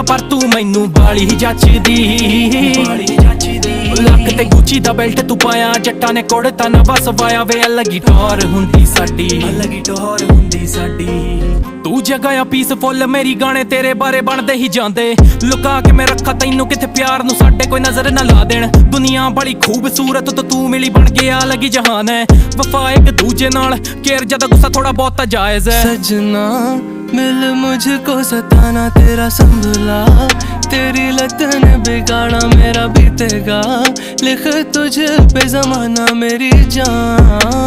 पर तू मैनू बाली जचदी लक ते गुची दा बेल्ट तू पाया जट्टा ने कोड़ता नवा सवाया वे अलग ही टौर हुंदी साडी तू जगह आ पीसफुल मेरी गाने तेरे बारे बनदे ही जांदे लुका के मैं रखा तैनू किथे प्यार नू साडे कोई नजर ना ला देण दुनिया बड़ी खूबसूरत तो तू मिली बन गया अलग ही जहान है वफा एक दूजे नाल केयर ज्यादा गुस्सा थोड़ा बहुत जायज है सजना मिल मुझको सताना तेरा संभला तेरी लत ने बिगाड़ा मेरा बीतेगा लिख तुझ पे जमाना मेरी जान